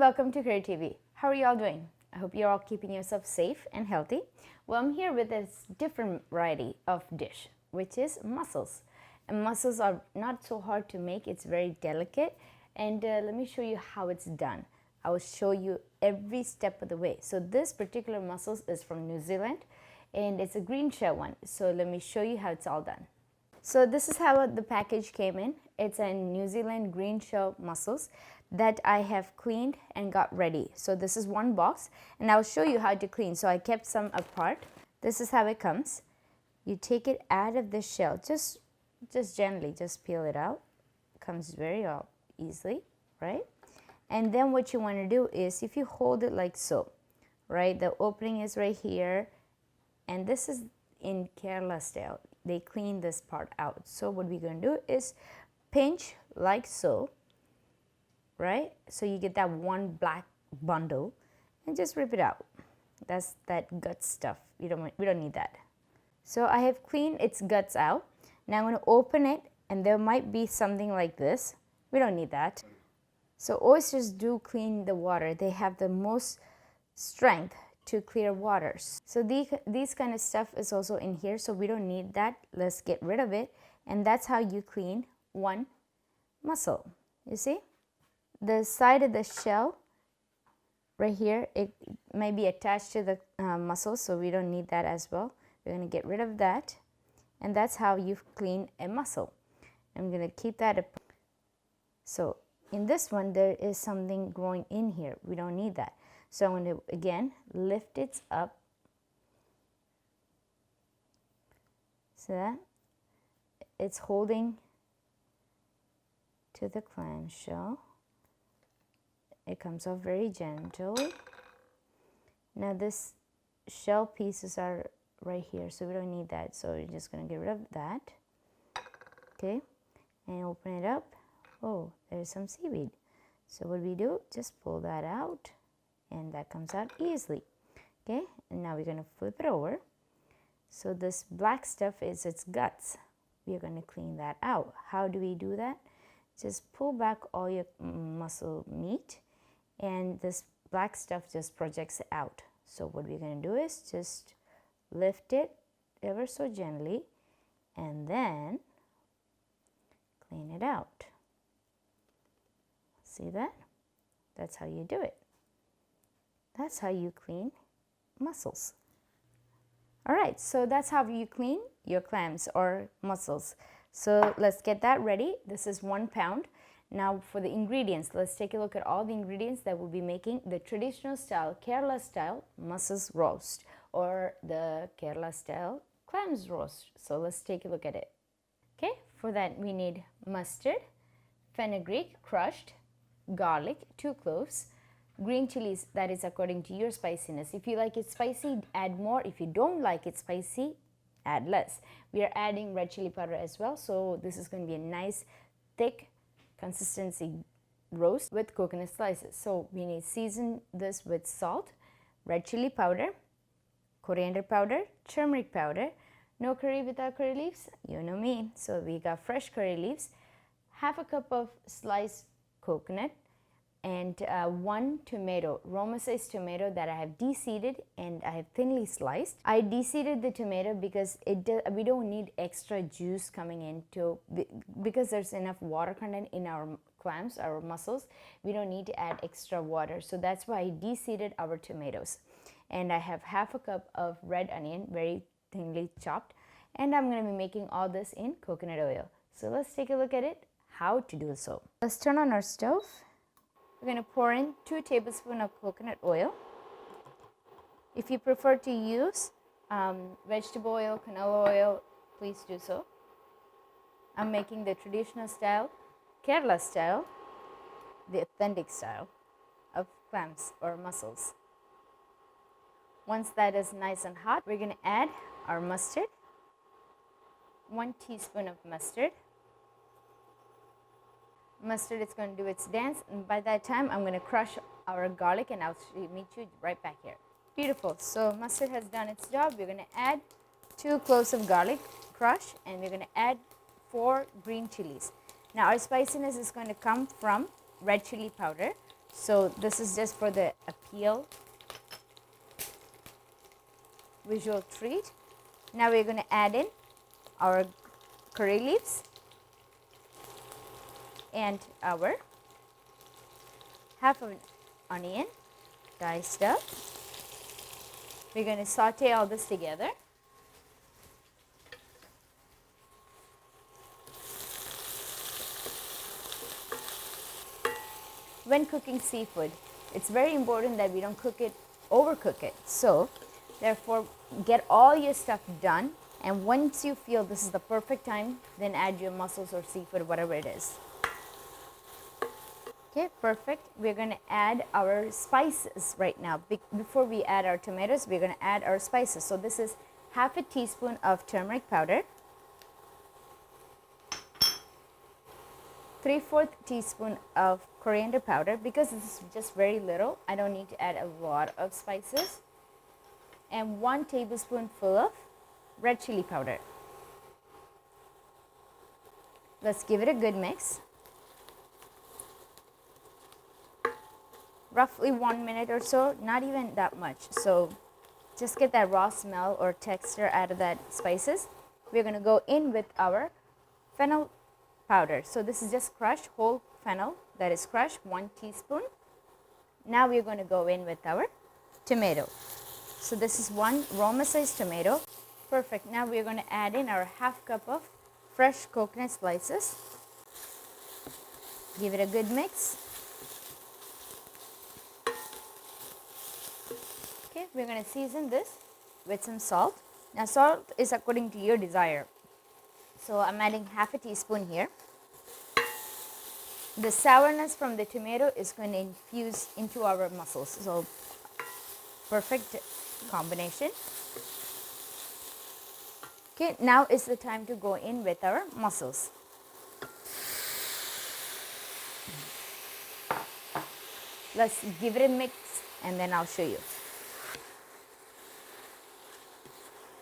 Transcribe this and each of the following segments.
welcome to Career TV. How are you all doing? I hope you're all keeping yourself safe and healthy. Well, I'm here with a different variety of dish, which is mussels. And mussels are not so hard to make, it's very delicate. And let me show you how it's done. I will show you every step of the way. So this particular mussels is from New Zealand and it's a green shell one. So let me show you how it's all done. So this is how the package came in. It's a New Zealand green shell mussels that I have cleaned and got ready. So this is one box and I'll show you how to clean. So I kept some apart. This is how it comes. You take it out of the shell, just gently, just peel it out. It comes very easily, right? And then what you want to do is if you hold it like so, right? The opening is right here and this is in Kerala style. They clean this part out. So what we're going to do is pinch like so, right? So you get that one black bundle and just rip it out. That's that gut stuff. We don't need that. So I have cleaned its guts out. Now I'm going to open it and there might be something like this. We don't need that. So oysters do clean the water. They have the most strength to clear waters. So these kind of stuff is also in here, so we don't need that. Let's get rid of it. And that's how you clean one mussel. You see? The side of the shell right here, it may be attached to the mussel, so we don't need that as well. We're going to get rid of that. And that's how you clean a mussel. I'm going to keep that up. So in this one, there is something growing in here. We don't need that. So I'm going to, again, lift it up. So that it's holding to the clamshell. It comes off very gently. Now this shell pieces are right here, so we don't need that. So we're just going to get rid of that. Okay, and open it up. Oh, there's some seaweed. So what we do, just pull that out. And that comes out easily. Okay, and now we're going to flip it over. So this black stuff is its guts. We are going to clean that out. How do we do that? Just pull back all your mussel meat and this black stuff just projects out. So what we're going to do is just lift it ever so gently and then clean it out. See that? That's how you do it. That's how you clean mussels. All right, so that's how you clean your clams or mussels. So let's get that ready. This is 1 pound. Now for the ingredients, let's take a look at all the ingredients that we'll be making the traditional style, Kerala style mussels roast or the Kerala style clams roast. So let's take a look at it. Okay, for that we need mustard, fenugreek crushed, garlic, 2 cloves, green chilies, that is according to your spiciness. If you like it spicy, add more. If you don't like it spicy, add less. We are adding red chili powder as well, so this is going to be a nice thick consistency roast with coconut slices. So we need to season this with salt, red chili powder, coriander powder, turmeric powder. No curry without curry leaves, you know me. So we got fresh curry leaves, half a cup of sliced coconut, and 1 tomato, Roma-sized tomato that I have de-seeded and I have thinly sliced. I de-seeded the tomato because we don't need extra juice coming into, because there's enough water content in our clams, our mussels. We don't need to add extra water. So that's why I de-seeded our tomatoes. And I have half a cup of red onion, very thinly chopped. And I'm going to be making all this in coconut oil. So let's take a look at it, how to do so. Let's turn on our stove. We're going to pour in 2 tablespoons of coconut oil. If you prefer to use vegetable oil, canola oil, please do so. I'm making the traditional style, Kerala style, the authentic style of clams or mussels. Once that is nice and hot, we're going to add our mustard, 1 teaspoon of mustard. Mustard is going to do its dance, and by that time I'm going to crush our garlic and I'll meet you right back here. Beautiful. So mustard has done its job. We're going to add 2 cloves of garlic crush and we're going to add 4 green chilies. Now our spiciness is going to come from red chili powder. So this is just for the appeal, visual treat. Now we're going to add in our curry leaves and our half of an onion diced up. We're going to saute all this together. When cooking seafood, it's very important that we don't overcook it. So therefore, get all your stuff done, and once you feel this is the perfect time, then add your mussels or seafood, whatever it is. Okay, perfect. We're going to add our spices right now. Before we add our tomatoes, we're going to add our spices. So this is half a teaspoon of turmeric powder, 3/4 teaspoon of coriander powder. Because this is just very little, I don't need to add a lot of spices, and 1 tablespoonful of red chili powder. Let's give it a good mix. Roughly 1 minute or so, not even that much. So just get that raw smell or texture out of that spices. We're going to go in with our fennel powder. So this is just crushed whole fennel that is crushed, 1 teaspoon. Now we're going to go in with our tomato. So this is 1 Roma-sized tomato. Perfect. Now we're going to add in our half cup of fresh coconut slices. Give it a good mix. Okay, we're going to season this with some salt. Now salt is according to your desire. So I'm adding half a teaspoon here. The sourness from the tomato is going to infuse into our mussels. So perfect combination. Okay, now is the time to go in with our mussels. Let's give it a mix and then I'll show you.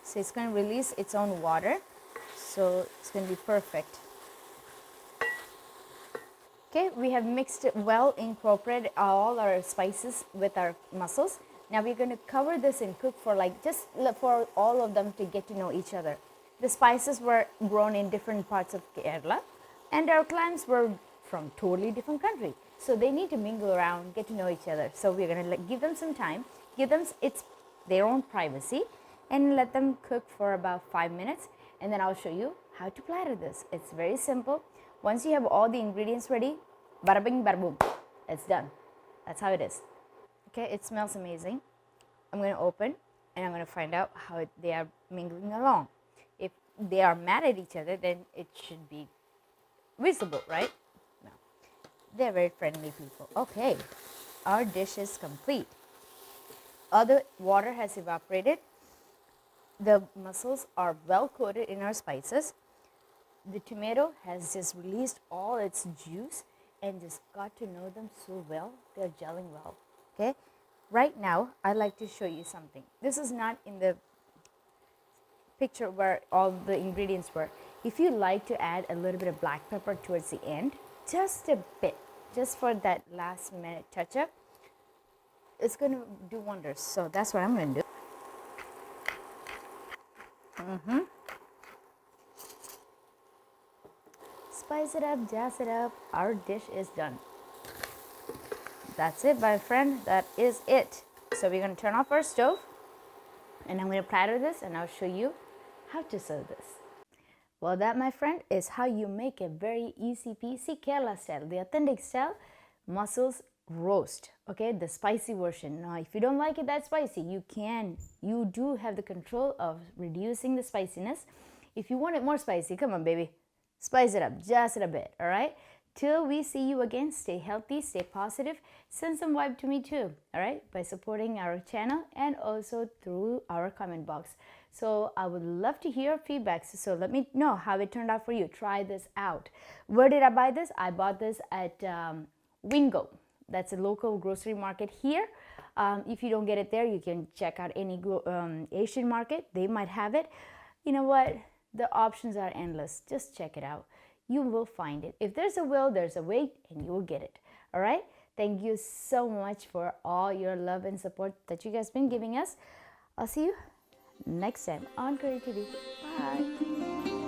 So it's going to release its own water. So it's going to be perfect. Okay, we have mixed it well, incorporated all our spices with our mussels. Now we're going to cover this and cook for just for all of them to get to know each other. The spices were grown in different parts of Kerala, and our clams were from totally different country. So they need to mingle around, get to know each other. So we're going to give them some time, give them their own privacy, and let them cook for about 5 minutes. And then I'll show you how to platter this. It's very simple. Once you have all the ingredients ready, bada bing, bada boom, it's done. That's how it is. Okay, it smells amazing. I'm going to open and I'm going to find out how they are mingling along. If they are mad at each other, then it should be visible, right? No, they're very friendly people. Okay, our dish is complete. All the water has evaporated. The mussels are well coated in our spices. The tomato has just released all its juice and just got to know them so well. They're gelling well. Okay, right now I'd like to show you something. This is not in the picture where all the ingredients were. If you like to add a little bit of black pepper towards the end, just a bit, just for that last minute touch up, it's going to do wonders. So that's what I'm going to do. Spice it up, jazz it up. Our dish is done. That's it, my friend. That is it. So we're going to turn off our stove, and I'm going to platter this, and I'll show you how to serve this. Well, that, my friend, is how you make a very easy peasy Kerala style, the authentic style mussels roast. Okay, the spicy version. Now, if you don't like it that spicy, you do have the control of reducing the spiciness. If you want it more spicy, come on, baby, spice it up just a bit. All right, till we see you again, stay healthy, stay positive, send some vibe to me too, all right, by supporting our channel and also through our comment box. So I would love to hear feedbacks. So let me know how it turned out for you. Try this out. Where did I buy this? I bought this at Wingo. That's a local grocery market here. If you don't get it there, you can check out any Asian market. They might have it. You know what? The options are endless. Just check it out. You will find it. If there's a will, there's a way, and you will get it. All right? Thank you so much for all your love and support that you guys been giving us. I'll see you next time on Career TV. Bye.